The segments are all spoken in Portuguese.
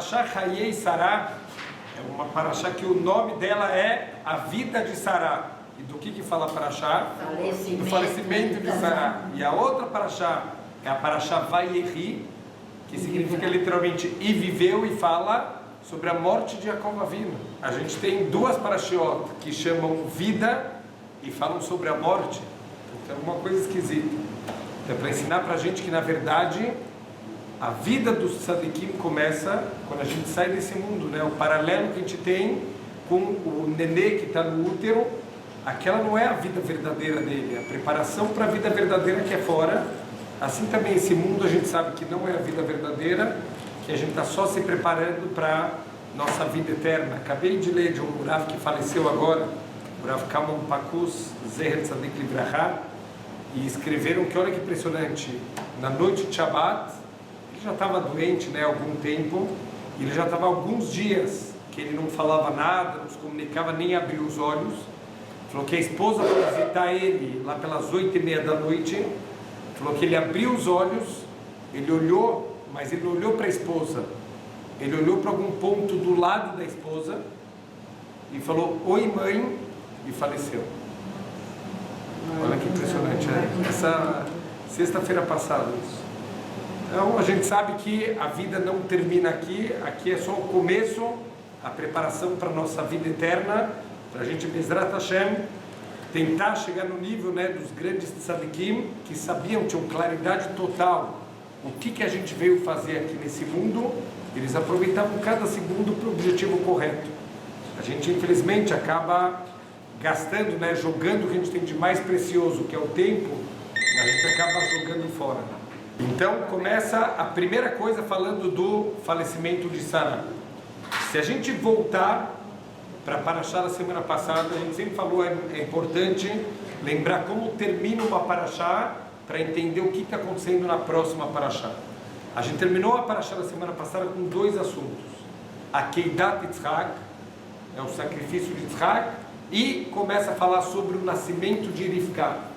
Parashá Hayei Sará é uma Parashá que o nome dela é a vida de Sará. E do que fala a Parashá? Do falecimento de Sará. E a outra Parashá é a Parashá Vayeri, que significa literalmente e viveu, e fala sobre a morte de Yaakov Avinu. A gente tem duas Parashiot que chamam vida e falam sobre a morte. Então é uma coisa esquisita. Então é para ensinar para a gente que na verdade a vida dos tzadikim começa quando a gente sai desse mundo, né? O paralelo que a gente tem com o nenê que está no útero, aquela não é a vida verdadeira dele, a preparação para a vida verdadeira que é fora. Assim também esse mundo a gente sabe que não é a vida verdadeira, que a gente está só se preparando para nossa vida eterna. Acabei de ler de um Rav que faleceu agora, o Rav Kamon Pakus Zeher Tzadik Libraha, e escreveram que, olha que impressionante, na noite de Shabbat, ele já estava doente, né, há algum tempo, e ele já estava há alguns dias que ele não falava nada, não se comunicava, nem abria os olhos. Falou que a esposa foi visitar ele lá pelas 8h30 da noite. Falou que ele abriu os olhos, ele olhou, mas ele não olhou para a esposa, ele olhou para algum ponto do lado da esposa e falou, oi mãe, e faleceu. Olha que impressionante, né? Essa sexta-feira passada isso. Então a gente sabe que a vida não termina aqui, aqui é só o começo, a preparação para a nossa vida eterna, para a gente, Bezrat Hashem, tentar chegar no nível, né, dos grandes tzadikim que sabiam, tinham claridade total o que a gente veio fazer aqui nesse mundo. Eles aproveitavam cada segundo para o objetivo correto. A gente infelizmente acaba gastando, né, jogando o que a gente tem de mais precioso, que é o tempo, a gente acaba jogando fora. Então começa a primeira coisa falando do falecimento de Sará. Se a gente voltar para a Parashá da semana passada, a gente sempre falou, é importante lembrar como termina uma Parashá para entender o que está acontecendo na próxima Parashá. A gente terminou a Parashá da semana passada com dois assuntos. A Keidat Yitzhak, é o sacrifício de Yitzhak, e começa a falar sobre o nascimento de Rivka.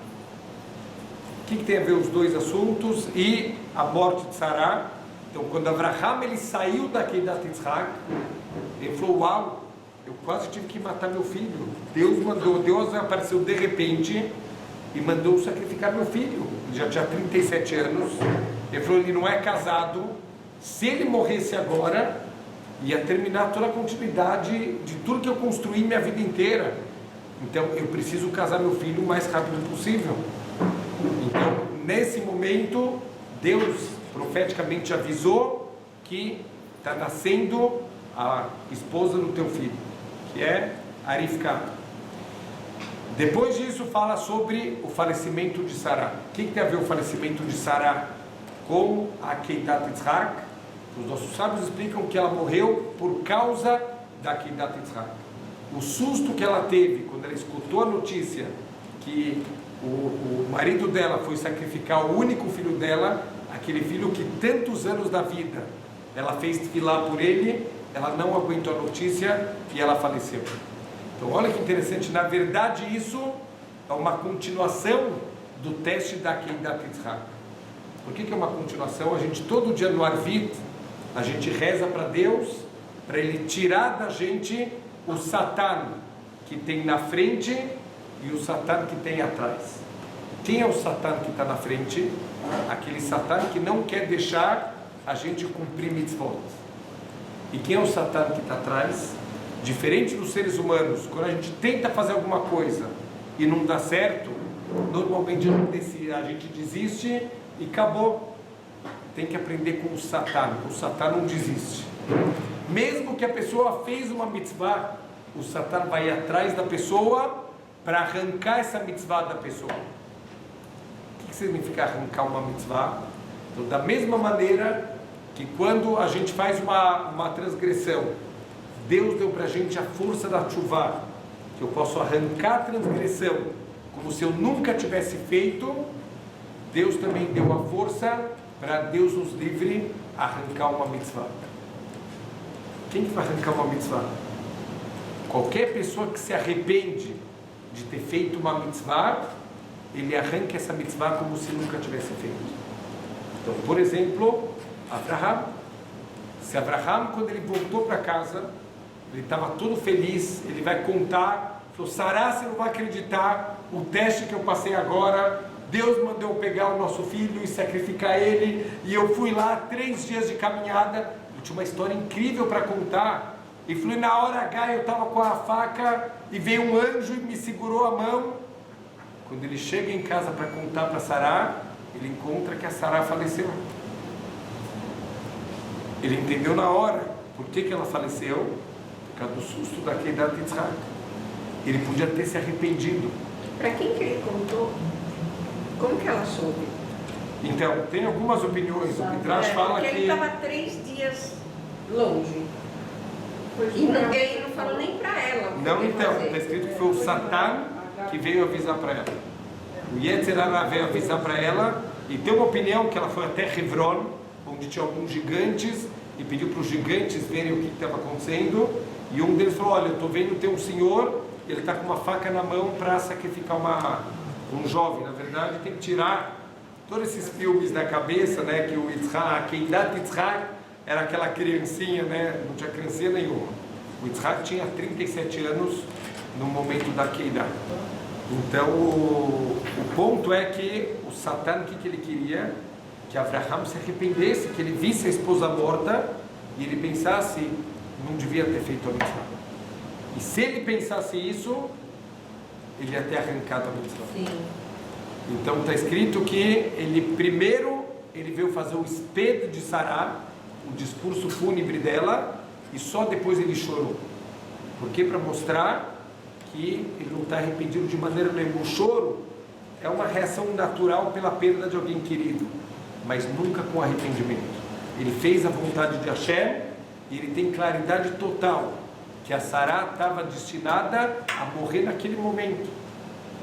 O que tem a ver os dois assuntos e a morte de Sará? Então, quando Avraham ele saiu da Keidat Yitzhak, ele falou, uau, eu quase tive que matar meu filho. Deus apareceu de repente e mandou sacrificar meu filho. Ele já tinha 37 anos. Ele falou, ele não é casado. Se ele morresse agora, ia terminar toda a continuidade de tudo que eu construí minha vida inteira. Então, eu preciso casar meu filho o mais rápido possível. Então, nesse momento, Deus profeticamente avisou que está nascendo a esposa do teu filho, que é a Rivka. Depois disso fala sobre o falecimento de Sará. O que tem a ver o falecimento de Sará com a Keidat Yitzhak? Os nossos sábios explicam que ela morreu por causa da Keidat Yitzhak. O susto que ela teve quando ela escutou a notícia que o marido dela foi sacrificar o único filho dela, aquele filho que tantos anos da vida ela fez tefilá por ele, ela não aguentou a notícia e ela faleceu. Então olha que interessante, na verdade isso é uma continuação do teste da Keidat Yitzhak. Por que é uma continuação? A gente todo dia no Arvit, a gente reza para Deus, para Ele tirar da gente o Satan que tem na frente e o Satan que tem atrás. Quem é o Satan que está na frente? Aquele Satan que não quer deixar a gente cumprir mitzvot. E quem é o Satan que está atrás? Diferente dos seres humanos, quando a gente tenta fazer alguma coisa e não dá certo, normalmente a gente desiste e acabou. Tem que aprender com o Satan não desiste. Mesmo que a pessoa fez uma mitzvah, o Satan vai atrás da pessoa para arrancar essa mitzvah da pessoa. O que significa arrancar uma mitzvah? Então, da mesma maneira que quando a gente faz uma transgressão, Deus deu para a gente a força da tshuva, que eu posso arrancar a transgressão como se eu nunca tivesse feito. Deus também deu a força para Deus nos livre arrancar uma mitzvah. Quem que vai arrancar uma mitzvah? Qualquer pessoa que se arrepende de ter feito uma mitzvah, ele arranca essa mitzvah como se nunca tivesse feito. Então, por exemplo, Avraham Se Abraham, quando ele voltou para casa, ele estava todo feliz, ele vai contar, falou, Sará, você não vai acreditar o teste que eu passei agora, Deus mandou eu pegar o nosso filho e sacrificar ele, e eu fui lá 3 dias de caminhada, eu tinha uma história incrível para contar, e falei, na hora H eu estava com a faca, e veio um anjo e me segurou a mão. Quando ele chega em casa para contar para Sará, ele encontra que a Sará faleceu. Ele entendeu na hora por que ela faleceu, por causa do susto da queda de Yitzhak. Ele podia ter se arrependido. Para quem que ele contou? Como que ela soube? Então, tem algumas opiniões. O Midrash fala porque que... ele estava 3 dias longe. E ele não falou nem para ela. Não, então, está escrito que foi o Satã que veio avisar para ela. O Yetzer Hara veio avisar para ela, e tem uma opinião que ela foi até Hebron, onde tinha alguns gigantes, e pediu para os gigantes verem o que estava acontecendo, e um deles falou, olha, eu estou vendo tem um senhor, ele está com uma faca na mão para sacrificar um jovem. Na verdade, tem que tirar todos esses filmes da cabeça, né, que o Yitzhak, Keidat Yitzhak, era aquela criancinha, né, não tinha criancinha nenhuma. O Yitzhak tinha 37 anos no momento da Keidat. Então, o ponto é que o Satã, o que ele queria? Que Abraham se arrependesse, que ele visse a esposa morta e ele pensasse, não devia ter feito a mitzvah. E se ele pensasse isso, ele ia ter arrancado a mitzvah. Sim. Então está escrito que ele primeiro ele veio fazer o espeto de Sará, o discurso fúnebre dela, e só depois ele chorou. Porque para mostrar que ele não está arrependido de maneira nenhuma. O choro é uma reação natural pela perda de alguém querido, mas nunca com arrependimento. Ele fez a vontade de Hashem e ele tem claridade total que a Sará estava destinada a morrer naquele momento.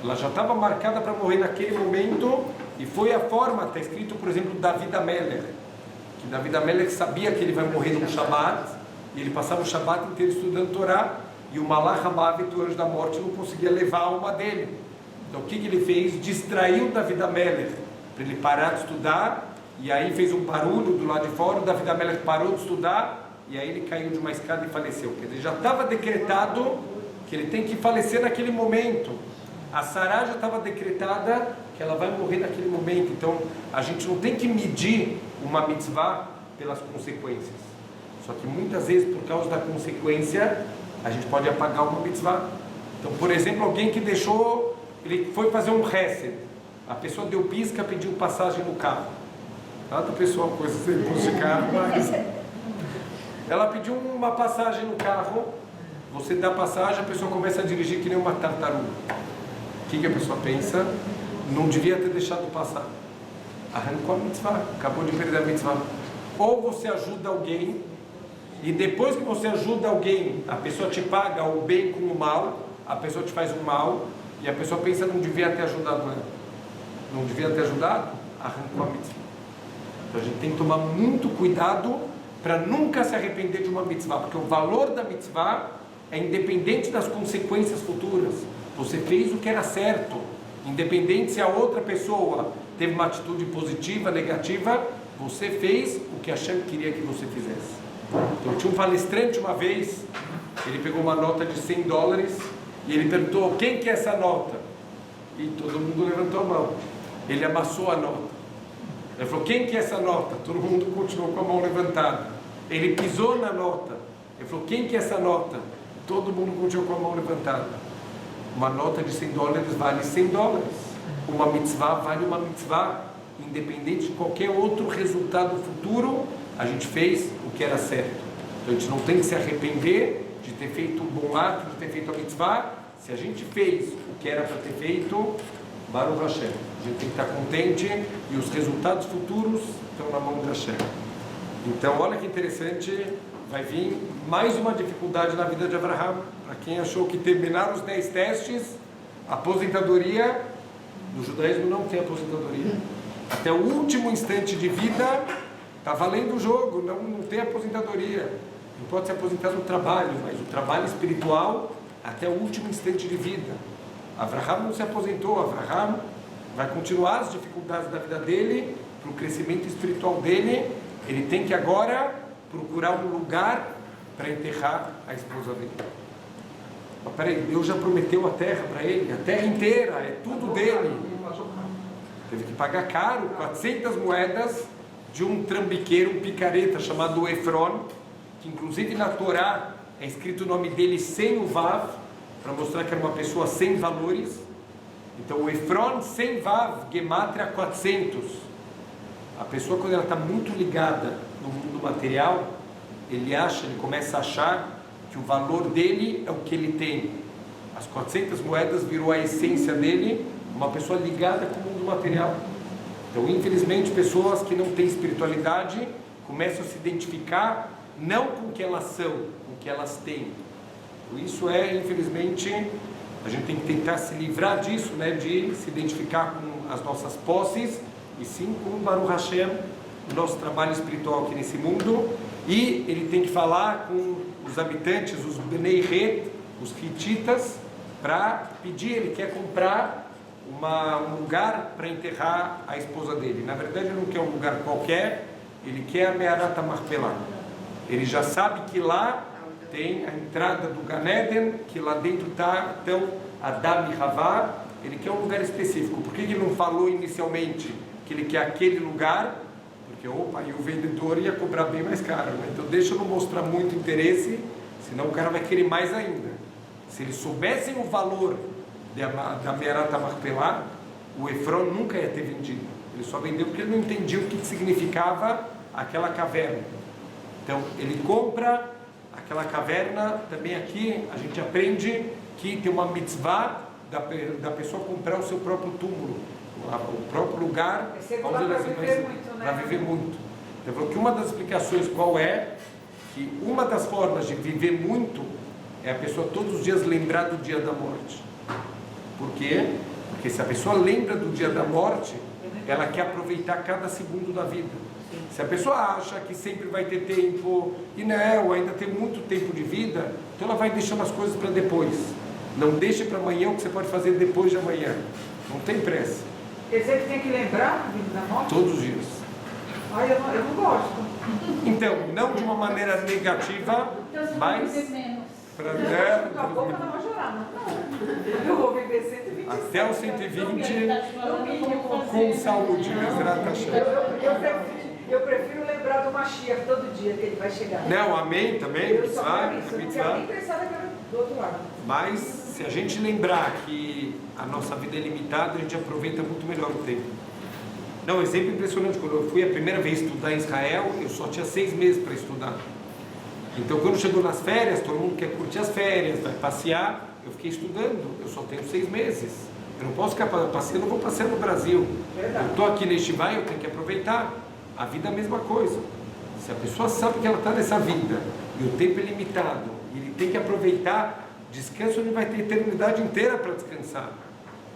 Ela já estava marcada para morrer naquele momento, e foi a forma, está escrito, por exemplo, David Amelech, que David Amelech sabia que ele vai morrer no Shabbat, e ele passava o Shabbat inteiro estudando Torá, e o Malach Hamavet, o anjo da morte, não conseguia levar a alma dele. Então o que ele fez? Distraiu David Amelech para ele parar de estudar, e aí fez um barulho do lado de fora, o David Amelech parou de estudar, e aí ele caiu de uma escada e faleceu. Quer dizer, já estava decretado que ele tem que falecer naquele momento. A Sará já estava decretada que ela vai morrer naquele momento. Então a gente não tem que medir uma mitzvah pelas consequências. Só que muitas vezes, por causa da consequência, a gente pode apagar uma mitzvah. Então, por exemplo, alguém que deixou, ele foi fazer um hesed, a pessoa deu pisca, pediu passagem no carro. Cada pessoa, coisa sem imposto de carro, mas ela pediu uma passagem no carro, você dá passagem, a pessoa começa a dirigir que nem uma tartaruga. O que a pessoa pensa? Não devia ter deixado passar. Arrancou a mitzvah, acabou de perder a mitzvah. Ou você ajuda alguém, e depois que você ajuda alguém, a pessoa te paga o bem com o mal, a pessoa te faz um mal, e a pessoa pensa, não devia ter ajudado ela. Não devia ter ajudado, arrancou a mitzvah. Então a gente tem que tomar muito cuidado para nunca se arrepender de uma mitzvah, porque o valor da mitzvah é independente das consequências futuras. Você fez o que era certo, independente se a outra pessoa teve uma atitude positiva, negativa, você fez o que Hashem queria que você fizesse. Então tinha um palestrante uma vez, ele pegou uma nota de $100 e ele perguntou, quem quer essa nota? E todo mundo levantou a mão. Ele amassou a nota. Ele falou, quem quer essa nota? Todo mundo continuou com a mão levantada. Ele pisou na nota. Ele falou, quem quer essa nota? Todo mundo continuou com a mão levantada. Uma nota de $100 vale $100. Uma mitzvah vale uma mitzvah. Independente de qualquer outro resultado futuro, a gente fez o que era certo. Então a gente não tem que se arrepender de ter feito um bom ato, de ter feito a mitzvah. Se a gente fez o que era para ter feito, Baruch Hashem. A gente tem que estar contente e os resultados futuros estão na mão de Hashem. Então olha que interessante, vai vir mais uma dificuldade na vida de Abraham. Para quem achou que terminar os 10 testes, a aposentadoria, no judaísmo não tem aposentadoria. Até o último instante de vida, está valendo o jogo, não tem aposentadoria. Não pode se aposentar no trabalho, mas o trabalho espiritual, até o último instante de vida. Abraham não se aposentou, Abraham vai continuar as dificuldades da vida dele, para o crescimento espiritual dele, ele tem que agora procurar um lugar para enterrar a esposa dele. Mas peraí, Deus já prometeu a terra para ele, a terra inteira, é tudo dele. Teve que pagar caro, 400 moedas de um trambiqueiro, um picareta chamado Efron, que inclusive na Torá é escrito o nome dele sem o Vav, para mostrar que era uma pessoa sem valores. Então o Efron sem Vav, Gemátria 400. A pessoa, quando ela está muito ligada no mundo material, ele começa a achar que o valor dele é o que ele tem. As 400 moedas virou a essência dele, uma pessoa ligada com o mundo material. Então, infelizmente, pessoas que não têm espiritualidade começam a se identificar não com o que elas são, com o que elas têm. Isso infelizmente, a gente tem que tentar se livrar disso, né, de se identificar com as nossas posses, e sim com o Baruch Hashem, o nosso trabalho espiritual aqui nesse mundo. E ele tem que falar com os habitantes, os Bnei Het, os Hititas, para pedir, ele quer comprar um lugar para enterrar a esposa dele. Na verdade, ele não quer um lugar qualquer, ele quer a Me'arat HaMachpelah. Ele já sabe que lá tem a entrada do Gan Eden, que lá dentro está então Adam e Havá. Ele quer um lugar específico. Por que ele não falou inicialmente que ele quer aquele lugar? Porque e o vendedor ia cobrar bem mais caro, né? Então deixa eu não mostrar muito interesse, senão o cara vai querer mais ainda. Se eles soubessem o valor da Me'arat HaMachpelah, o Efron nunca ia ter vendido. Ele só vendeu porque ele não entendia o que significava aquela caverna. Então ele compra aquela caverna. Também aqui a gente aprende que tem uma mitzvah da pessoa comprar o seu próprio túmulo, o próprio lugar para viver muito. Eu falo que uma das explicações qual é, que uma das formas de viver muito é a pessoa todos os dias lembrar do dia da morte. Por quê? Porque se a pessoa lembra do dia da morte, ela quer aproveitar cada segundo da vida. Se a pessoa acha que sempre vai ter tempo, e não, ainda tem muito tempo de vida, então ela vai deixando as coisas para depois. Não deixe para amanhã o que você pode fazer depois de amanhã. Não tem pressa. Quer dizer que tem que lembrar da morte? Todos os dias. Eu não gosto. Então, não de uma maneira negativa, mas para a boca não vai chorar, não. Eu vou viver 120 até os 120 com saúde. Eu prefiro lembrar do Mashiach todo dia, que ele vai chegar. Não, amém também. Eu só quero isso, eu não quero nem pensar do outro lado. Mas se a gente lembrar que a nossa vida é limitada, a gente aproveita muito melhor o tempo. Não, um exemplo impressionante. Quando eu fui a primeira vez estudar em Israel, eu só tinha 6 meses para estudar. Então, quando chegou nas férias, todo mundo quer curtir as férias, vai passear. Eu fiquei estudando, eu só tenho 6 meses. Eu não posso ficar passeando, eu vou passear no Brasil. Verdade. Eu estou aqui neste vai, eu tenho que aproveitar. A vida é a mesma coisa. Se a pessoa sabe que ela está nessa vida e o tempo é limitado, e ele tem que aproveitar, descanso ele vai ter eternidade inteira para descansar.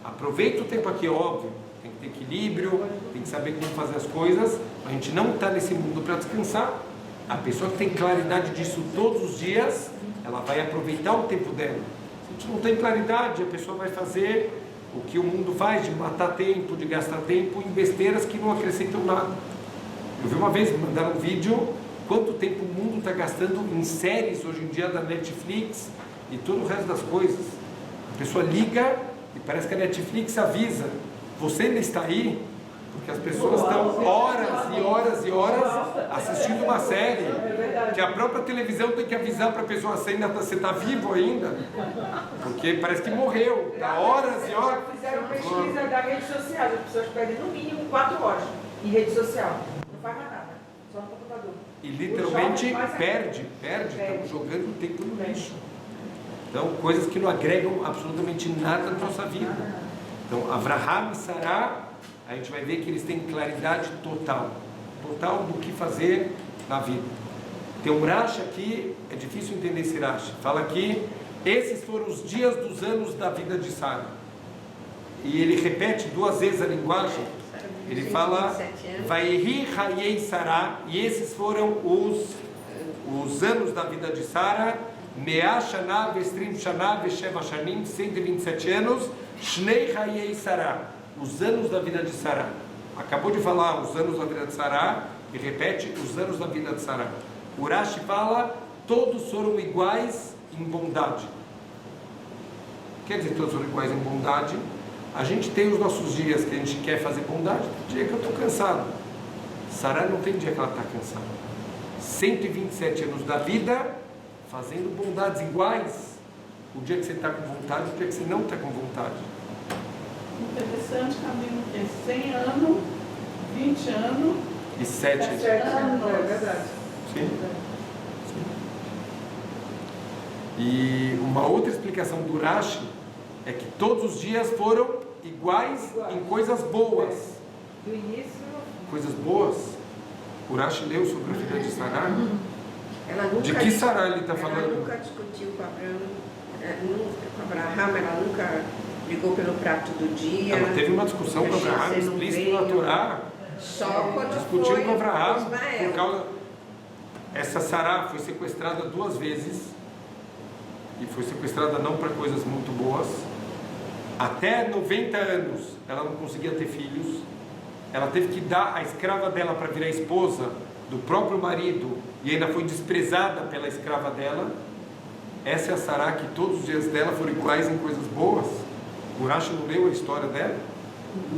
Aproveita o tempo aqui, óbvio. Tem que ter equilíbrio, tem que saber como fazer as coisas. A gente não está nesse mundo para descansar. A pessoa que tem claridade disso todos os dias, ela vai aproveitar o tempo dela. Se a gente não tem claridade, a pessoa vai fazer o que o mundo faz, de matar tempo, de gastar tempo em besteiras que não acrescentam nada. Eu vi uma vez, me mandaram um vídeo, quanto tempo o mundo está gastando em séries hoje em dia da Netflix e todo o resto das coisas. A pessoa liga e parece que a Netflix avisa, você ainda está aí? Porque as pessoas estão horas e horas e horas assistindo uma série, que a própria televisão tem que avisar para a pessoa, você está vivo ainda, porque parece que morreu, está horas e horas. Fizeram pesquisa da rede social, as pessoas perdem no mínimo 4 horas em rede social. Não faz mais nada, só no computador. E literalmente perde, estamos jogando o tempo no lixo. Então, coisas que não agregam absolutamente nada na nossa vida. Então, Avraham e Sará, a gente vai ver que eles têm claridade total do que fazer na vida. Tem um Rashi aqui, é difícil entender esse Rashi. Fala que esses foram os dias dos anos da vida de Sara. E ele repete 2 vezes a linguagem. Ele fala, Vaihi Hayei Sará, e esses foram os anos da vida de Sara, Mea Shana Vestrim Shana Vesheva Shanim, 127 anos, Shnei Hayei Sará, os anos da vida de Sara. Acabou de falar os anos da vida de Sara, e repete os anos da vida de Sara. O Rashi fala, todos foram iguais em bondade. Quer dizer, todos foram iguais em bondade. A gente tem os nossos dias que a gente quer fazer bondade, tem dia que eu estou cansado. Sará não tem dia que ela está cansada. 127 anos da vida, fazendo bondades iguais. O dia que você está com vontade, o dia que você não está com vontade. Interessante, caminho que é 100 anos, 20 anos e 7 É verdade. Sim. Sim. E uma outra explicação do Rashi é que todos os dias foram iguais em coisas boas. Do início. Coisas boas. O Rashi leu sobre a filha de Sará. Ela nunca, De que Sará ele está falando? Ela nunca discutiu com Abraão, ela nunca brigou pelo prato do dia. Ela teve uma discussão com Abraão explícita na Torá. Só quando discutiu foi com Abraão Ismael. por causa. Essa Sará foi sequestrada 2 vezes e foi sequestrada não para coisas muito boas. Até 90 anos ela não conseguia ter filhos. Ela teve que dar a escrava dela para virar esposa do próprio marido e ainda foi desprezada pela escrava dela. Essa é a Sará que todos os dias dela foram iguais em coisas boas. O Rashi não leu a história dela?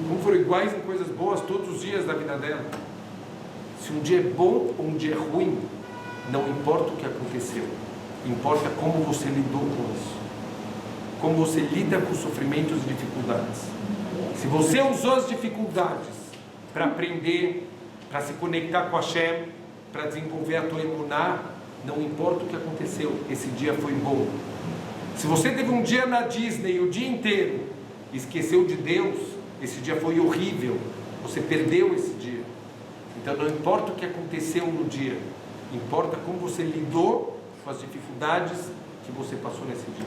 Como foram iguais em coisas boas todos os dias da vida dela. Se um dia é bom ou um dia é ruim, não importa o que aconteceu, importa como você lidou com isso, como você lida com sofrimentos e dificuldades. Se você usou as dificuldades para aprender, para se conectar com Hashem, para desenvolver a tua emuná, não importa o que aconteceu, esse dia foi bom. Se você teve um dia na Disney o dia inteiro e esqueceu de Deus, esse dia foi horrível, você perdeu esse dia. Então não importa o que aconteceu no dia, importa como você lidou com as dificuldades que você passou nesse dia.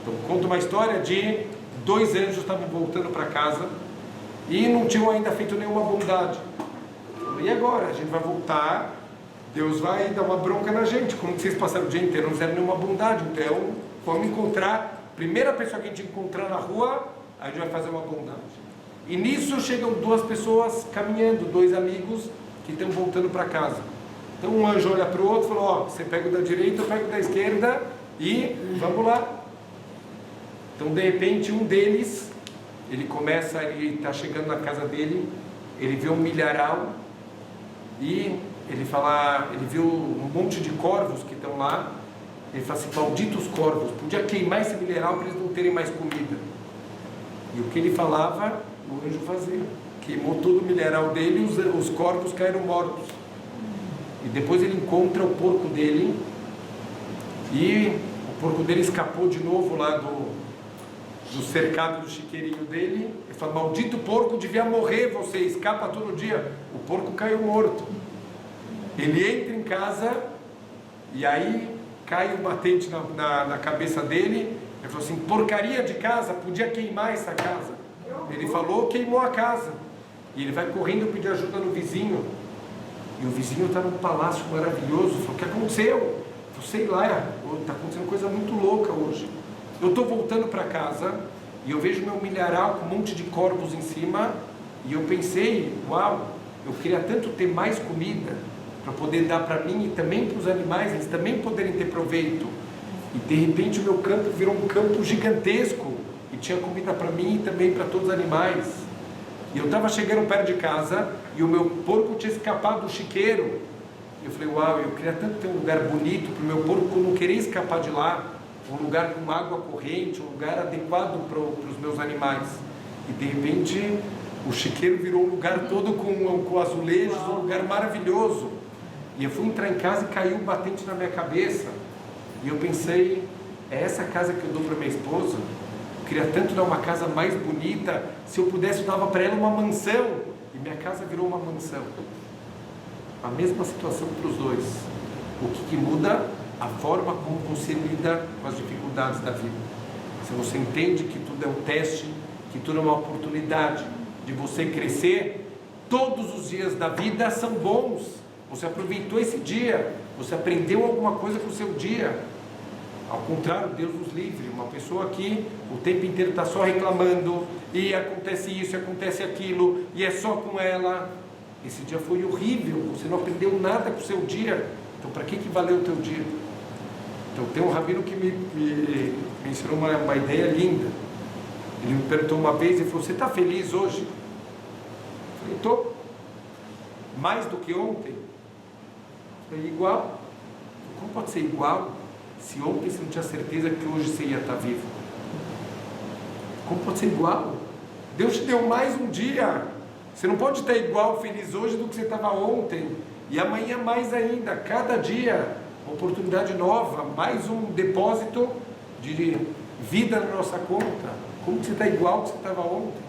Então conta uma história de 2 anjos estavam voltando para casa e não tinham ainda feito nenhuma bondade. E agora? A gente vai voltar, Deus vai dar uma bronca na gente, como que vocês passaram o dia inteiro, não fizeram nenhuma bondade, então vamos encontrar, primeira pessoa que a gente encontrar na rua, a gente vai fazer uma bondade. E nisso chegam 2 pessoas caminhando, 2 amigos que estão voltando para casa. Então um anjo olha para o outro e fala, ó, você pega o da direita, eu pego o da esquerda e vamos lá. Então de repente um deles, ele está chegando na casa dele, ele vê um milharal e ele viu um monte de corvos que estão lá. Ele fala assim, malditos corvos, podia queimar esse milharal para eles não terem mais comida. E o que ele falava, o anjo fazia. Queimou todo o milharal dele e os corvos caíram mortos. E depois ele encontra o porco dele e o porco dele escapou de novo lá do cercado do chiqueirinho dele. Ele fala, maldito porco, devia morrer, você escapa todo dia. O porco caiu morto. Ele entra em casa e aí cai o batente na cabeça dele. Ele falou assim, porcaria de casa, podia queimar essa casa. Ele falou, queimou a casa. E ele vai correndo pedir ajuda no vizinho. E o vizinho está num palácio maravilhoso. Falou, o que aconteceu? Eu falei, sei lá, está acontecendo coisa muito louca hoje. Eu estou voltando para casa e eu vejo meu milharal com um monte de corvos em cima. E eu pensei, uau, eu queria tanto ter mais comida para poder dar para mim e também para os animais, eles também poderem ter proveito. E de repente o meu campo virou um campo gigantesco e tinha comida para mim e também para todos os animais. E eu estava chegando perto de casa e o meu porco tinha escapado do chiqueiro. Eu falei, uau, eu queria tanto ter um lugar bonito para o meu porco não querer escapar de lá, um lugar com água corrente, um lugar adequado para os meus animais. E de repente o chiqueiro virou um lugar todo com azulejos, um lugar maravilhoso. E eu fui entrar em casa e caiu um batente na minha cabeça. E eu pensei, é essa casa que eu dou para minha esposa? Eu queria tanto dar uma casa mais bonita. Se eu pudesse, eu dava para ela uma mansão. E minha casa virou uma mansão. A mesma situação para os dois. O que muda? A forma como você lida com as dificuldades da vida. Se você entende que tudo é um teste, que tudo é uma oportunidade de você crescer, todos os dias da vida são bons. Você aproveitou esse dia, você aprendeu alguma coisa com o seu dia. Ao contrário, Deus nos livre. Uma pessoa que o tempo inteiro está só reclamando, e acontece isso, e acontece aquilo, e é só com ela. Esse dia foi horrível, você não aprendeu nada com o seu dia. Então, para que valeu o teu dia? Então, tem um rabino que me ensinou uma ideia linda. Ele me perguntou uma vez e falou: você está feliz hoje? Eu falei: estou. Mais do que ontem? Eu falei: igual. Como pode ser igual se ontem você não tinha certeza que hoje você ia estar vivo? Como pode ser igual? Deus te deu mais um dia. Você não pode estar igual feliz hoje do que você estava ontem. E amanhã mais ainda. Cada dia, uma oportunidade nova. Mais um depósito de vida na nossa conta. Como que você está igual que você estava ontem?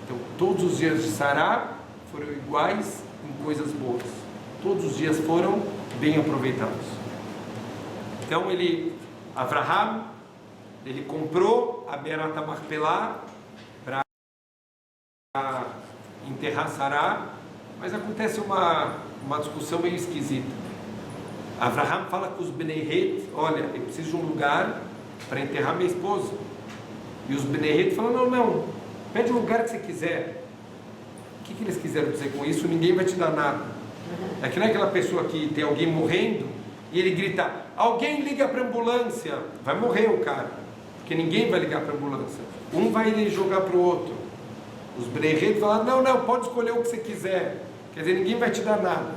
Então, todos os dias de Sará foram iguais em coisas boas. Todos os dias foram bem aproveitados. Então, Avraham, ele comprou a Me'arat HaMachpelah para enterrar Sará, mas acontece uma discussão meio esquisita. Avraham fala com os Bnei Het: olha, eu preciso de um lugar para enterrar minha esposa. E os Bnei Het falam: não, pede o lugar que você quiser. O que eles quiseram dizer com isso? Ninguém vai te dar nada. É que não é aquela pessoa que tem alguém morrendo e ele grita: alguém liga para a ambulância. Vai morrer o cara, porque ninguém vai ligar para a ambulância. Um vai jogar para o outro. Os Bnei Het falaram: não, pode escolher o que você quiser. Quer dizer, ninguém vai te dar nada.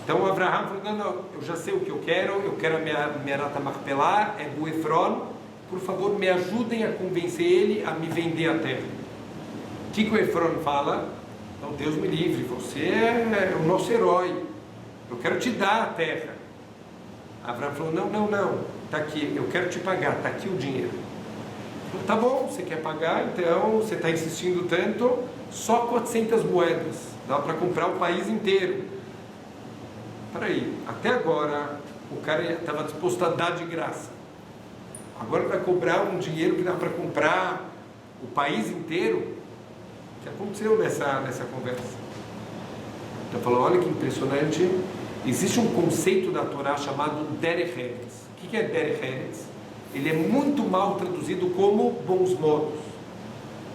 Então Avraham falou: não, eu já sei o que eu quero a Me'arat HaMachpelah, é do Efron. Por favor, me ajudem a convencer ele a me vender a terra. O que o Efron fala? Não, Deus me livre, você é o nosso herói, eu quero te dar a terra. Avraham falou: não, está aqui, eu quero te pagar, está aqui o dinheiro. Falou: tá bom, você quer pagar, então você está insistindo tanto, só 400 moedas, dá para comprar o país inteiro. Peraí, até agora o cara estava disposto a dar de graça, agora vai cobrar um dinheiro que dá para comprar o país inteiro? O que aconteceu nessa conversa? Então falou: olha que impressionante, existe um conceito da Torá chamado Derech Eretz. O que é Derech Eretz? Ele é muito mal traduzido como bons modos.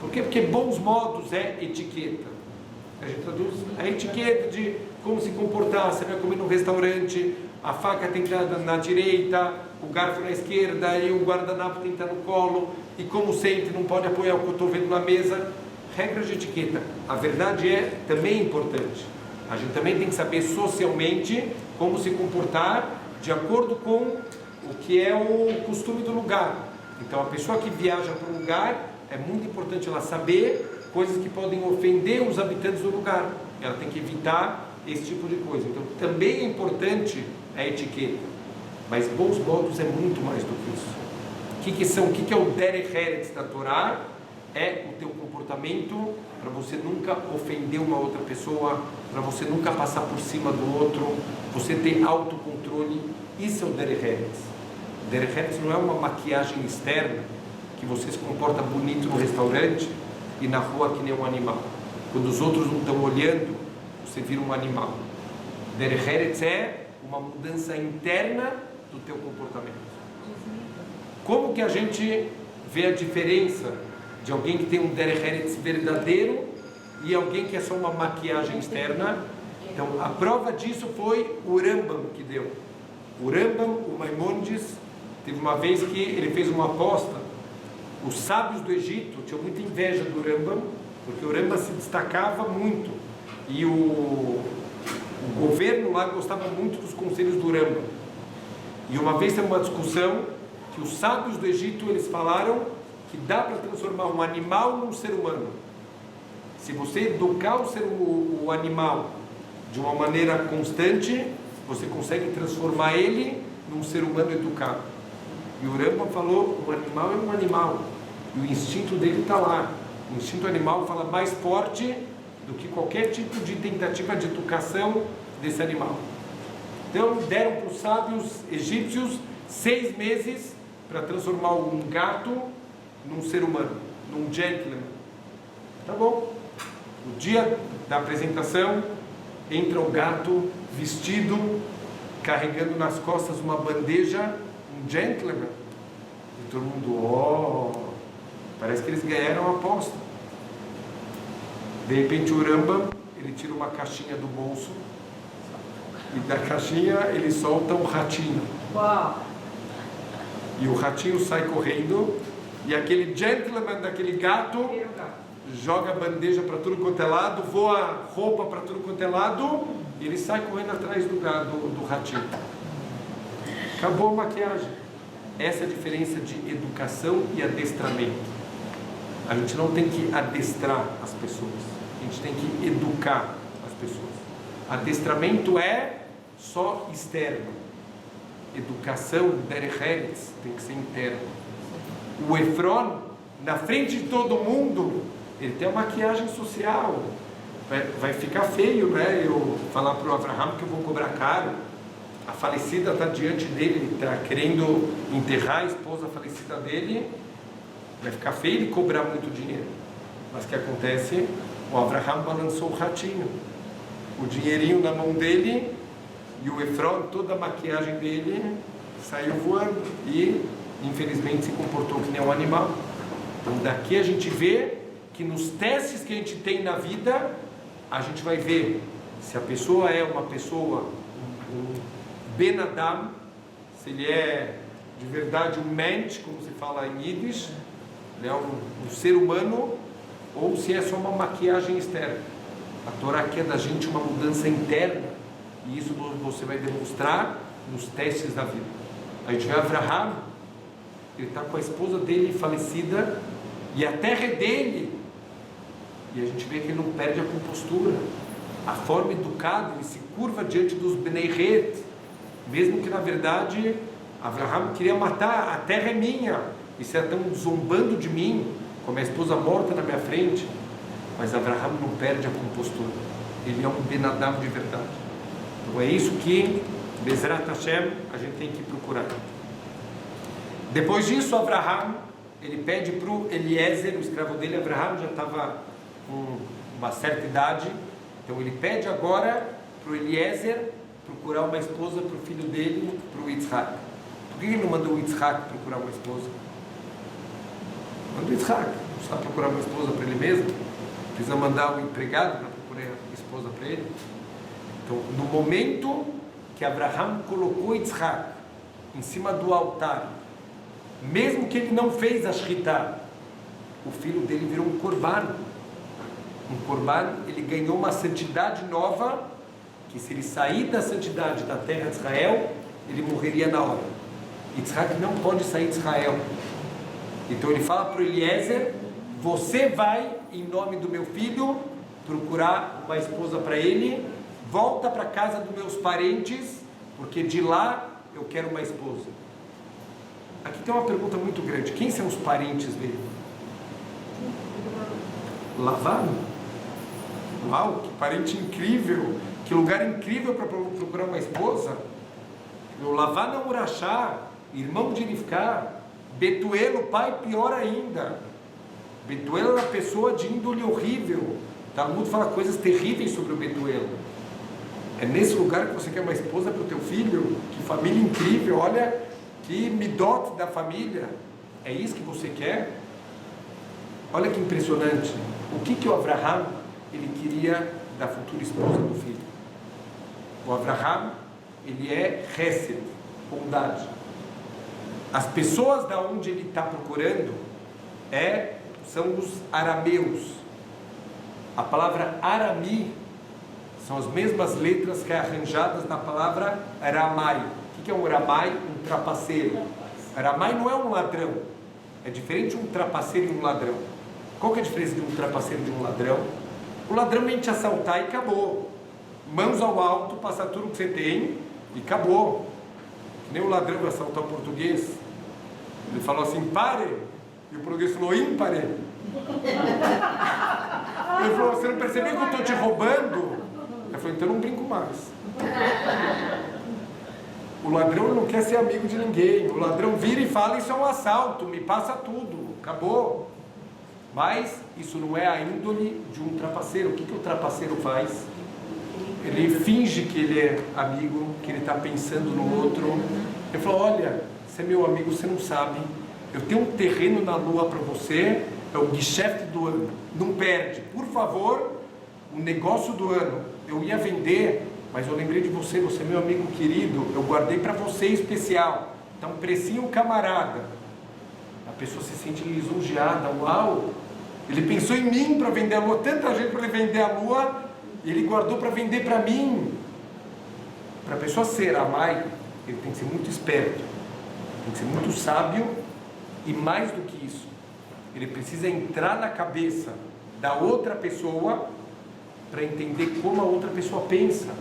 Por quê? Porque bons modos é etiqueta. A gente traduz a etiqueta de como se comportar. Você vai comer num restaurante, a faca tem que estar na direita, o garfo na esquerda e o guardanapo tem que estar no colo, e como sempre não pode apoiar o cotovelo na mesa. Regras de etiqueta. A verdade é também importante. A gente também tem que saber socialmente como se comportar de acordo com o que é o costume do lugar. Então a pessoa que viaja para um lugar, é muito importante ela saber coisas que podem ofender os habitantes do lugar. Ela tem que evitar esse tipo de coisa. Então também é importante a etiqueta, mas bons modos é muito mais do que isso. O que é o Derech Eretz da Torá? É o teu comportamento para você nunca ofender uma outra pessoa, para você nunca passar por cima do outro, você ter autocontrole. Isso é o Derech Eretz. O Derech Eretz não é uma maquiagem externa que você se comporta bonito no restaurante e na rua que nem um animal. Quando os outros não estão olhando, você vira um animal. Derech Eretz é uma mudança interna do teu comportamento. Como que a gente vê a diferença de alguém que tem um Derech Eretz verdadeiro e alguém que é só uma maquiagem externa? Então, a prova disso foi o Rambam que deu. O Rambam, o Maimônides, teve uma vez que ele fez uma aposta. Os sábios do Egito tinham muita inveja do Rambam, porque o Rambam se destacava muito. E o governo lá gostava muito dos conselhos do Rambam. E uma vez teve uma discussão que os sábios do Egito, eles falaram que dá para transformar um animal num ser humano. Se você educar o animal de uma maneira constante, você consegue transformar ele num ser humano educado. E o Rambam falou: o animal é um animal, e o instinto dele está lá. O instinto animal fala mais forte do que qualquer tipo de tentativa de educação desse animal. Então deram para os sábios egípcios 6 meses para transformar um gato num ser humano, num gentleman. Tá bom. O dia da apresentação, entra o gato vestido, carregando nas costas uma bandeja, um gentleman. E todo mundo, parece que eles ganharam a aposta. De repente o Rambam, ele tira uma caixinha do bolso e da caixinha ele solta um ratinho. Uau! E o ratinho sai correndo, e aquele gentleman daquele gato joga bandeja para tudo quanto é lado, voa roupa para tudo quanto é lado, e ele sai correndo atrás do ratinho. Acabou a maquiagem. Essa é a diferença de educação e adestramento. A gente não tem que adestrar as pessoas, a gente tem que educar as pessoas. Adestramento é só externo. Educação, derech eretz, tem que ser interno. O Efron, na frente de todo mundo, ele tem a maquiagem social. Vai ficar feio, né? Eu falar para o Abraham que eu vou cobrar caro. A falecida está diante dele, ele está querendo enterrar a esposa falecida dele. Vai ficar feio ele cobrar muito dinheiro. Mas o que acontece? O Abraham balançou o ratinho. O dinheirinho na mão dele e o Efron, toda a maquiagem dele, saiu voando. E, infelizmente, se comportou que nem um animal. Então, daqui a gente vê que nos testes que a gente tem na vida, a gente vai ver se a pessoa é uma pessoa, um Ben Adam, se ele é de verdade um mensch, como se fala em Yiddish, ele é um ser humano, ou se é só uma maquiagem externa. A Torá quer da gente uma mudança interna, e isso você vai demonstrar nos testes da vida. A gente vê Abraham, ele está com a esposa dele falecida, e a terra é dele, e a gente vê que ele não perde a compostura, a forma educada, ele se curva diante dos Bnei Het, mesmo que na verdade Abraham queria matar, a terra é minha, e vocês estão zombando de mim, com a minha esposa morta na minha frente. Mas Abraham não perde a compostura, ele é um Ben Adam de verdade. Então é isso que Bezrat Hashem a gente tem que procurar. Depois disso, Abraham ele pede para o Eliezer, o escravo dele. Abraham já estava com uma certa idade, então ele pede agora para o Eliezer procurar uma esposa para o filho dele, para o Yitzhak. Por que ele não mandou o Yitzhak procurar uma esposa? Manda o Yitzhak, não precisa procurar uma esposa para ele mesmo, precisa mandar um empregado para procurar uma esposa para ele. Então, no momento que Abraham colocou Yitzhak em cima do altar, mesmo que ele não fez a Shritá, o filho dele virou um korban. Um korban, ele ganhou uma santidade nova, que se ele sair da santidade da terra de Israel, ele morreria na hora. Yitzhak não pode sair de Israel. Então ele fala para o Eliezer: você vai, em nome do meu filho, procurar uma esposa para ele, volta para a casa dos meus parentes, porque de lá eu quero uma esposa. Aqui tem uma pergunta muito grande: quem são os parentes dele? Lavan? Uau, que parente incrível, que lugar incrível para procurar uma esposa. O Lavan é um Urachá, irmão de Rivká. Betuel, o pai, pior ainda. Betuel era uma pessoa de índole horrível. Talmud fala coisas terríveis sobre o Betuel. É nesse lugar que você quer uma esposa para o teu filho? Que família incrível, olha que midot da família. É isso que você quer? Olha que impressionante. O que o Abraham ele queria da futura esposa do filho? O Abraham, ele é Hesed, bondade. As pessoas da onde ele está procurando são os arameus. A palavra arami são as mesmas letras que arranjadas na palavra ramai. O que é um ramai? Um trapaceiro. Ramai não é um ladrão. É diferente de um trapaceiro e um ladrão. Qual que é a diferença de um trapaceiro e de um ladrão? O ladrão vem te assaltar e acabou. Mãos ao alto, passa tudo que você tem e acabou. Que nem o ladrão vai assaltar o português. Ele falou assim: pare. E o português falou: ímpare. Ele falou: você não percebeu que eu estou te roubando? Ele falou: então eu não brinco mais. O ladrão não quer ser amigo de ninguém. O ladrão vira e fala: isso é um assalto, me passa tudo, acabou. Mas isso não é a índole de um trapaceiro. O que o trapaceiro faz? Ele finge que ele é amigo, que ele está pensando no outro. Ele falou: olha, você é meu amigo, você não sabe, eu tenho um terreno na lua para você, é o geschäft do ano, não perde, por favor, o negócio do ano. Eu ia vender, mas eu lembrei de você, você é meu amigo querido, eu guardei para você especial. Então, precinho camarada. A pessoa se sente lisonjeada, uau! Ele pensou em mim para vender a lua, tanta gente para ele vender a lua, e ele guardou para vender para mim. Para a pessoa ser a mãe, ele tem que ser muito esperto, tem que ser muito sábio, e mais do que isso, ele precisa entrar na cabeça da outra pessoa para entender como a outra pessoa pensa,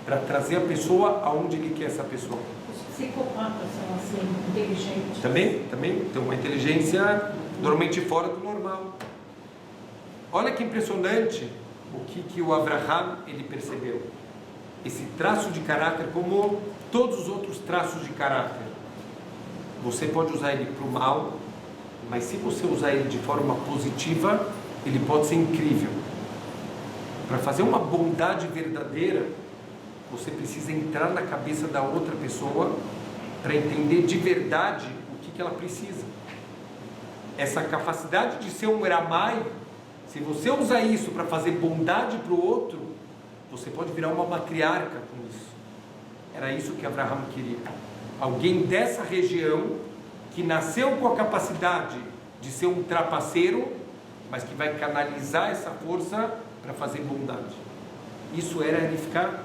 para trazer a pessoa aonde ele quer essa pessoa. Os psicopatas são assim, inteligentes. Também tem uma inteligência normalmente fora do normal. Olha que impressionante o que o Abraham ele percebeu. Esse traço de caráter, como todos os outros traços de caráter, você pode usar ele para o mal, mas se você usar ele de forma positiva, ele pode ser incrível. Para fazer uma bondade verdadeira, você precisa entrar na cabeça da outra pessoa para entender de verdade o que ela precisa. Essa capacidade de ser um Ramai, se você usar isso para fazer bondade para o outro, você pode virar uma matriarca com isso. Era isso que Abraham queria. Alguém dessa região que nasceu com a capacidade de ser um trapaceiro, mas que vai canalizar essa força para fazer bondade. Isso era edificar.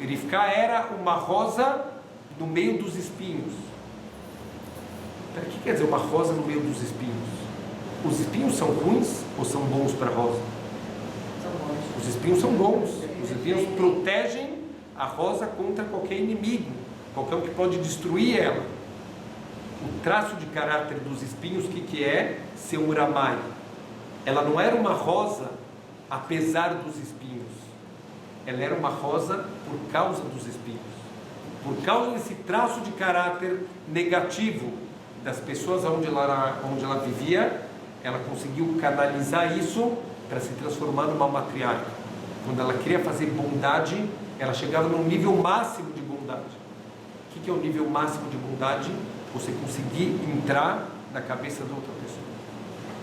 Edificar era uma rosa no meio dos espinhos. O que quer dizer uma rosa no meio dos espinhos? Os espinhos são ruins ou são bons para a rosa? São bons. Os espinhos são bons. Os espinhos protegem a rosa contra qualquer inimigo, qualquer um que pode destruir ela. O traço de caráter dos espinhos, o que é? Ser um Ramai. Ela não era uma rosa apesar dos espinhos. Ela era uma rosa por causa dos espinhos. Por causa desse traço de caráter negativo das pessoas onde ela vivia, ela conseguiu canalizar isso para se transformar numa matriarca. Quando ela queria fazer bondade, ela chegava num nível máximo de bondade. O que é o nível máximo de bondade? Você conseguir entrar na cabeça da outra pessoa.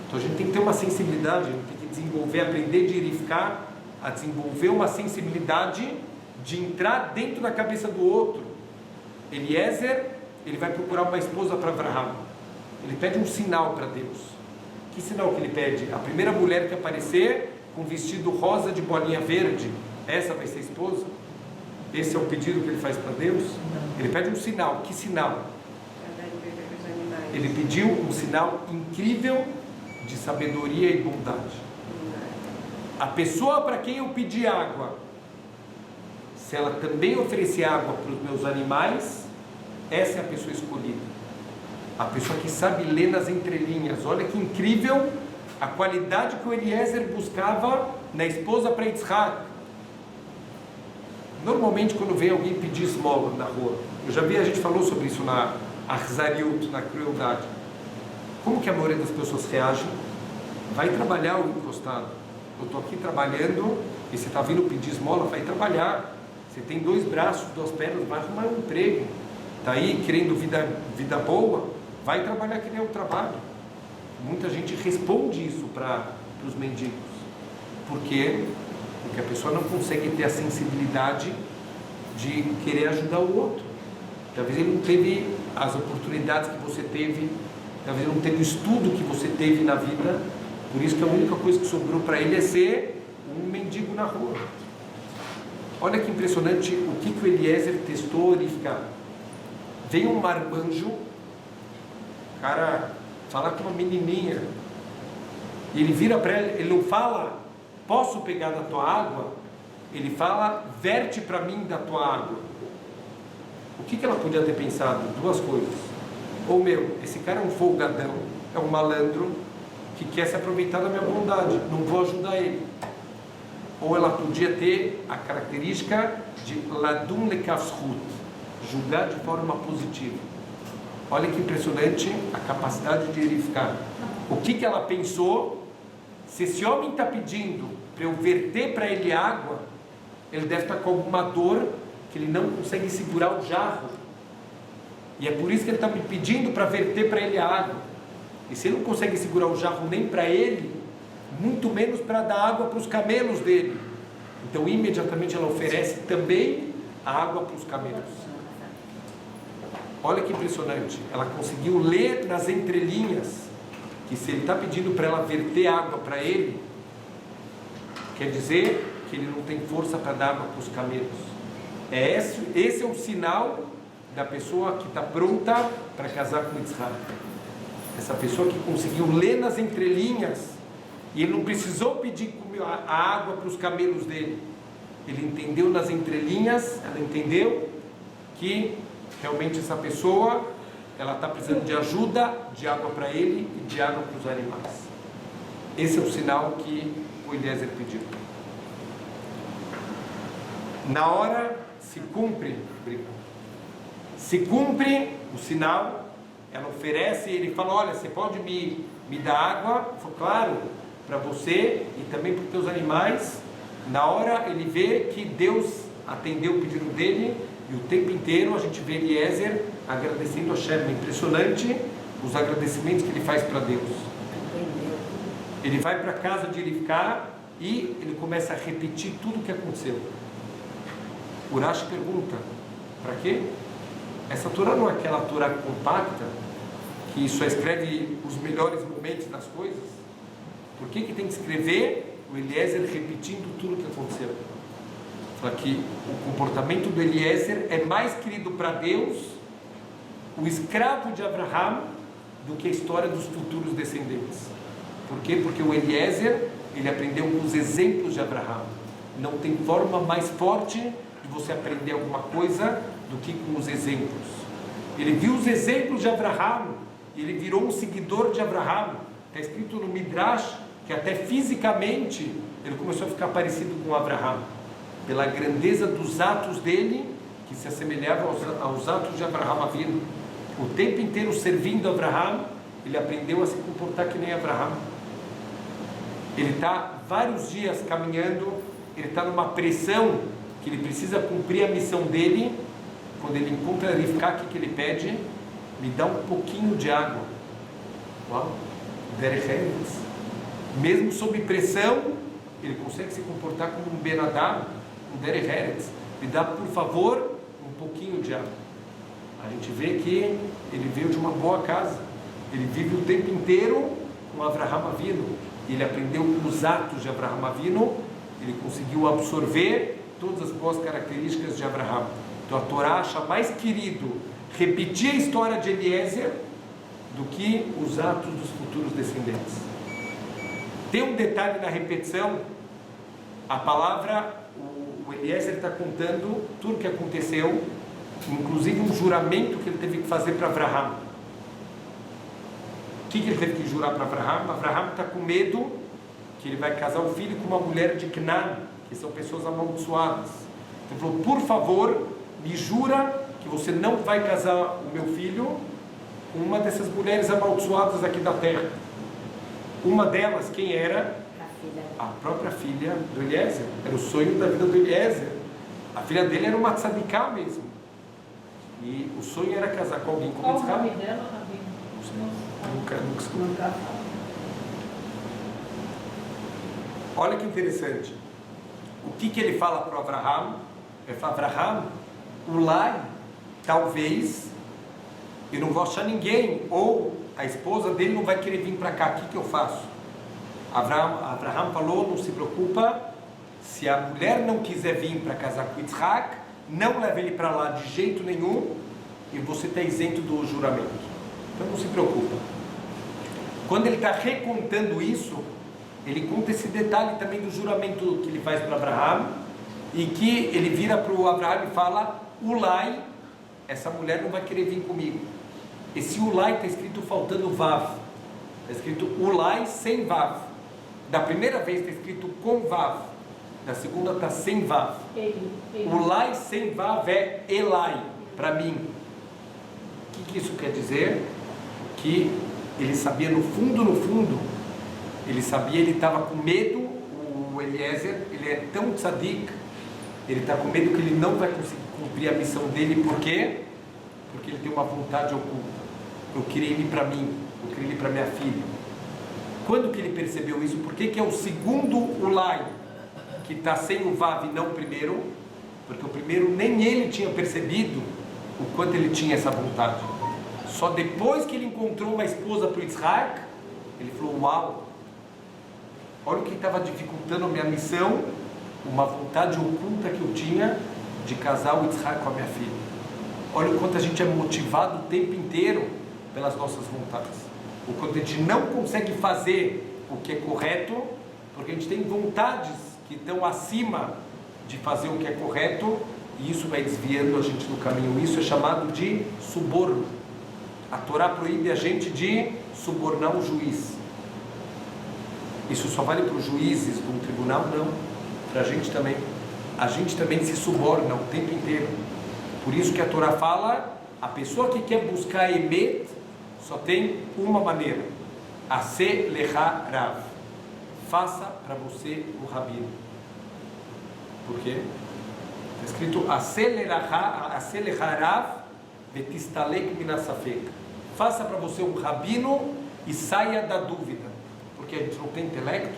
Então a gente tem que ter uma sensibilidade, a gente tem que desenvolver, aprender a edificar, a desenvolver uma sensibilidade de entrar dentro da cabeça do outro. Eliezer, ele vai procurar uma esposa para Abraham. Ele pede um sinal para Deus. Que sinal que ele pede? A primeira mulher que aparecer com vestido rosa de bolinha verde, essa vai ser a esposa? Esse é o pedido que ele faz para Deus? Ele pede um sinal. Que sinal? Ele pediu um sinal incrível de sabedoria e bondade. A pessoa para quem eu pedi água, se ela também oferecer água para os meus animais, essa é a pessoa escolhida. A pessoa que sabe ler nas entrelinhas. Olha que incrível a qualidade que o Eliezer buscava na esposa para Yitzhak. Normalmente quando vem alguém pedir esmola na rua, eu já vi, a gente falou sobre isso na Arzariut, na crueldade. Como que a maioria das pessoas reagem? Vai trabalhar o encostado. Eu estou aqui trabalhando e você está vindo pedir esmola, vai trabalhar. Você tem 2 braços, 2 pernas, vai arrumar um emprego. Está aí querendo vida boa, vai trabalhar que nem o trabalho. Muita gente responde isso para os mendigos. Por quê? Porque a pessoa não consegue ter a sensibilidade de querer ajudar o outro. Talvez ele não teve as oportunidades que você teve, talvez ele não teve o estudo que você teve na vida. Por isso que a única coisa que sobrou para ele é ser um mendigo na rua. Olha que impressionante o que o Eliezer testou verificar. Vem um marmanjo, cara, falar com uma menininha, e ele vira para ela, ele não fala, posso pegar da tua água? Ele fala, verte para mim da tua água. O que ela podia ter pensado? 2 coisas. Ou esse cara é um folgadão, é um malandro, que quer se aproveitar da minha bondade, não vou ajudar ele. Ou ela podia ter a característica de ladum lekafshut, julgar de forma positiva. Olha que impressionante a capacidade de verificar. O que ela pensou? Se esse homem está pedindo para eu verter para ele água, ele deve estar com alguma dor que ele não consegue segurar o jarro. E é por isso que ele está me pedindo para verter para ele a água. E se ele não consegue segurar o jarro nem para ele, muito menos para dar água para os camelos dele. Então imediatamente ela oferece também água para os camelos. Olha que impressionante. Ela conseguiu ler nas entrelinhas que se ele está pedindo para ela verter água para ele, quer dizer que ele não tem força para dar água para os camelos. Esse é o sinal da pessoa que está pronta para casar com Yitzhak. Essa pessoa que conseguiu ler nas entrelinhas, e ele não precisou pedir a água para os camelos dele. Ele entendeu nas entrelinhas, ela entendeu que realmente essa pessoa, ela está precisando de ajuda, de água para ele e de água para os animais. Esse é o sinal que o Eliezer pediu. Na hora se cumpre o sinal, ela oferece, ele fala, olha, você pode me dar água? Eu falo, claro, para você e também para os teus animais. Na hora ele vê que Deus atendeu o pedido dele, e o tempo inteiro a gente vê Eliezer agradecendo a Hashem. É impressionante os agradecimentos que ele faz para Deus. Ele vai para a casa de Rivka e ele começa a repetir tudo o que aconteceu. Urash pergunta, para quê? Essa Torá não é aquela Torá compacta que só escreve os melhores momentos das coisas? Por que tem que escrever o Eliezer repetindo tudo o que aconteceu? Fala que o comportamento do Eliezer é mais querido para Deus, o escravo de Abraham, do que a história dos futuros descendentes. Por quê? Porque o Eliezer, ele aprendeu com os exemplos de Abraham. Não tem forma mais forte de você aprender alguma coisa do que com os exemplos. Ele viu os exemplos de Abraham e ele virou um seguidor de Abraham. Está escrito no Midrash que até fisicamente ele começou a ficar parecido com Abraham, pela grandeza dos atos dele, que se assemelhavam aos atos de Abraham Avinu. O tempo inteiro servindo Abraham, ele aprendeu a se comportar que nem Abraham. Ele está vários dias caminhando, ele está numa pressão que ele precisa cumprir a missão dele. Quando ele encontra Rivka, o que ele pede? Me dá um pouquinho de água. Uau! Mesmo sob pressão, ele consegue se comportar como um Ben-Adam, um Derech Eretz. Me dá, por favor, um pouquinho de água. A gente vê que ele veio de uma boa casa. Ele vive o tempo inteiro com Abraham Avinu. Ele aprendeu com os atos de Abraham Avinu. Ele conseguiu absorver todas as boas características de Abraham. Então a Torá acha mais querido repetir a história de Eliezer do que os atos dos futuros descendentes. Tem um detalhe na repetição. A palavra, o Eliezer está contando tudo o que aconteceu, inclusive um juramento que ele teve que fazer para Abraham. O que ele teve que jurar para Abraham? Abraham está com medo que ele vai casar o filho com uma mulher de Canaã, que são pessoas amaldiçoadas. Então ele falou, por favor, me jura que você não vai casar o meu filho com uma dessas mulheres amaldiçoadas aqui da terra. Uma delas, quem era? A própria filha do Eliezer. Era o sonho da vida do Eliezer. A filha dele era uma tzadiká mesmo. E o sonho era casar com alguém como Yitzhak. Qual o nome dela, Rabi? Nunca escutei. Olha que interessante. O que ele fala para o Abraham? Ele fala, Abraham, Ulai, talvez, eu não vou achar ninguém, ou a esposa dele não vai querer vir para cá, o que eu faço? Abraham falou, não se preocupa, se a mulher não quiser vir para casar com Yitzhak, não leve ele para lá de jeito nenhum, e você está isento do juramento. Então não se preocupa. Quando ele está recontando isso, ele conta esse detalhe também do juramento que ele faz para Abraham, e que ele vira para o Abraham e fala, Ulai, essa mulher não vai querer vir comigo. Esse Ulai está escrito faltando Vav. Está escrito Ulai sem Vav. Da primeira vez está escrito com Vav. Da segunda está sem Vav. Ulai sem Vav é Elai, para mim. O que isso quer dizer? Que ele sabia no fundo, ele sabia, ele estava com medo, o Eliezer, ele é tão tzadik, ele está com medo que ele não vai conseguir cumprir a missão dele. Por quê? Porque ele tem uma vontade oculta. Eu queria ele para mim, eu queria ele para minha filha. Quando que ele percebeu isso? Por que é o segundo Ulai que está sem o Vav e não o primeiro? Porque o primeiro nem ele tinha percebido o quanto ele tinha essa vontade. Só depois que ele encontrou uma esposa para o Yitzhak, ele falou, uau, olha o que estava dificultando a minha missão, uma vontade oculta que eu tinha de casar o Yitzhak com a minha filha. Olha o quanto a gente é motivado o tempo inteiro pelas nossas vontades. O quanto a gente não consegue fazer o que é correto, porque a gente tem vontades que estão acima de fazer o que é correto, e isso vai desviando a gente do caminho. Isso é chamado de suborno. A Torá proíbe a gente de subornar o juiz. Isso só vale para os juízes de um tribunal? Não. Para a gente também. A gente também se suborna o tempo inteiro. Por isso que a Torá fala, a pessoa que quer buscar emet, só tem uma maneira. Ase lecha rav. Faça para você o rabino. Por quê? Está escrito Ase lecha rav vetistalek minasafek. Faça para você um rabino e saia da dúvida. Porque a gente não tem intelecto.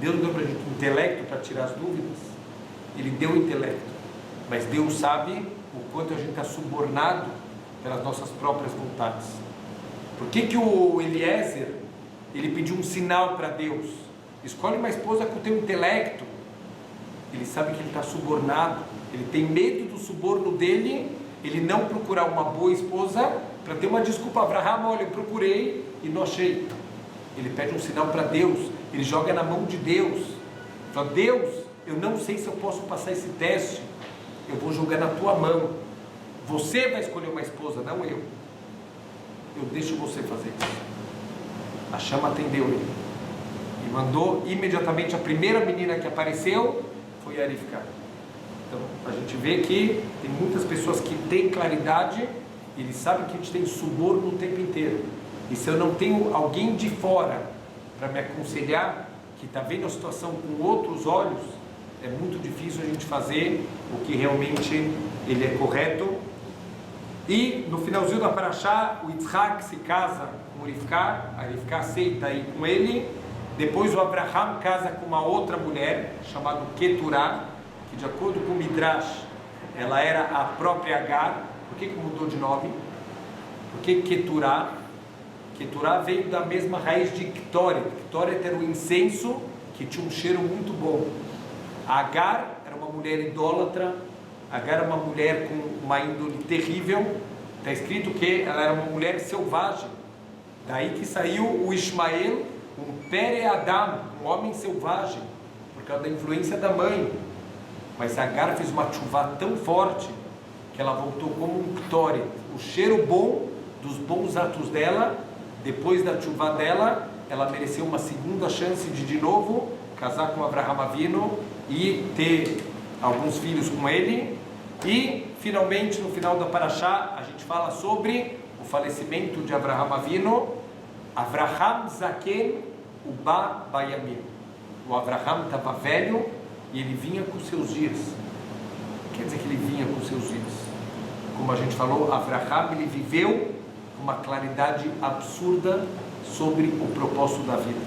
Deus não deu para a gente intelecto para tirar as dúvidas. Ele deu intelecto. Mas Deus sabe o quanto a gente está subornado pelas nossas próprias vontades. Por que o Eliezer, ele pediu um sinal para Deus? Escolhe uma esposa com o teu intelecto. Ele sabe que ele está subornado. Ele tem medo do suborno dele. Ele não procurar uma boa esposa para ter uma desculpa. Abraham, olha, eu procurei e não achei. Ele pede um sinal para Deus. Ele joga na mão de Deus. Fala, Deus, eu não sei se eu posso passar esse teste. Eu vou jogar na tua mão. Você vai escolher uma esposa, não eu. Eu deixo você fazer isso. A chama atendeu ele. E mandou imediatamente a primeira menina que apareceu foi a Rivka. Então a gente vê que tem muitas pessoas que têm claridade, e eles sabem que a gente tem suborno o tempo inteiro. E se eu não tenho alguém de fora para me aconselhar, que está vendo a situação com outros olhos, é muito difícil a gente fazer o que realmente ele é correto. E no finalzinho da Parashá, o Yitzhak se casa com Rivka, a Rivka aceita ir com ele. Depois o Abraham casa com uma outra mulher, chamada Keturah, que de acordo com o Midrash, ela era a própria Agar. Por que mudou de nome? Porque Keturah? Keturah veio da mesma raiz de Ktoret. Ktoret era o incenso que tinha um cheiro muito bom. A Agar era uma mulher idólatra. Agar era uma mulher com uma índole terrível. Está escrito que ela era uma mulher selvagem. Daí que saiu o Ismael, um Pere Adam, um homem selvagem, por causa da influência da mãe. Mas Agar fez uma chuva tão forte que ela voltou como um Ktoret. O cheiro bom dos bons atos dela, depois da chuva dela, ela mereceu uma segunda chance de novo casar com Abraham Avinu e ter alguns filhos com ele. E finalmente no final da Parashá a gente fala sobre o falecimento de Abraham Avinu. Avraham Zaken Uba Bayamim. O Abraham estava velho e ele vinha com seus dias. Quer dizer que ele vinha com seus dias. Como a gente falou, Avraham, ele viveu com uma claridade absurda sobre o propósito da vida.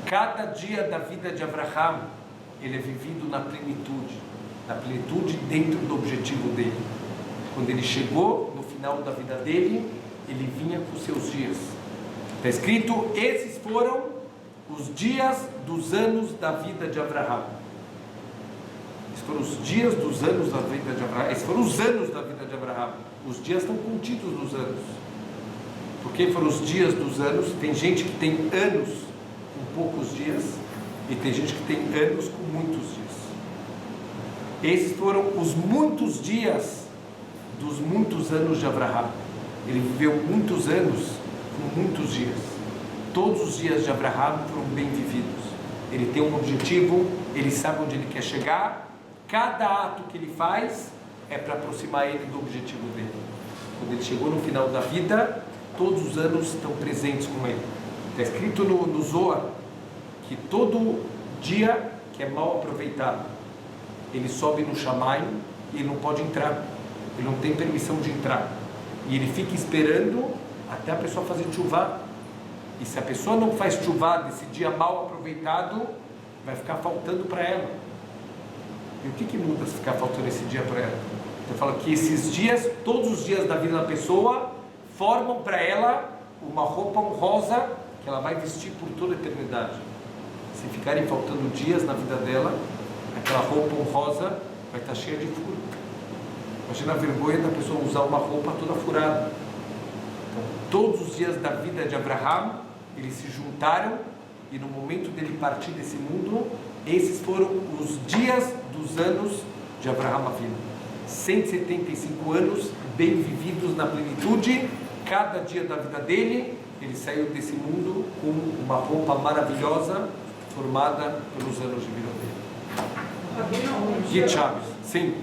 Cada dia da vida de Avraham, ele é vivido na plenitude dentro do objetivo dele. Quando ele chegou no final da vida dele, ele vinha com seus dias. Está escrito, esses foram os dias dos anos da vida de Abraham. Esses foram os dias dos anos da vida de Abraham. Esses foram os anos da vida de Abraham. Os dias estão contidos nos anos. Porque foram os dias dos anos. Tem gente que tem anos com poucos dias, e tem gente que tem anos com muitos dias. Esses foram os muitos dias dos muitos anos de Abraham. Ele viveu muitos anos com muitos dias. Todos os dias de Abraham foram bem vividos. Ele tem um objetivo, ele sabe onde ele quer chegar. Cada ato que ele faz é para aproximar ele do objetivo dele. Quando ele chegou no final da vida, todos os anos estão presentes com ele. Está escrito no Zohar que todo dia que é mal aproveitado, ele sobe no Shammai e ele não pode entrar. Ele não tem permissão de entrar. E ele fica esperando até a pessoa fazer tchuvá. E se a pessoa não faz tchuvá desse dia mal aproveitado, vai ficar faltando para ela. E o que muda se ficar faltando esse dia para ela? Então fala que esses dias, todos os dias da vida da pessoa, formam para ela uma roupa honrosa que ela vai vestir por toda a eternidade. Se ficarem faltando dias na vida dela, aquela roupa honrosa vai estar cheia de furo. Imagina a vergonha da pessoa usar uma roupa toda furada. Então, todos os dias da vida de Abraham, eles se juntaram e no momento dele partir desse mundo, esses foram os dias dos anos de Abraham Avinu. 175 anos bem vividos na plenitude. Cada dia da vida dele, ele saiu desse mundo com uma roupa maravilhosa formada pelos anos de vida dele. Git Chaves, sim.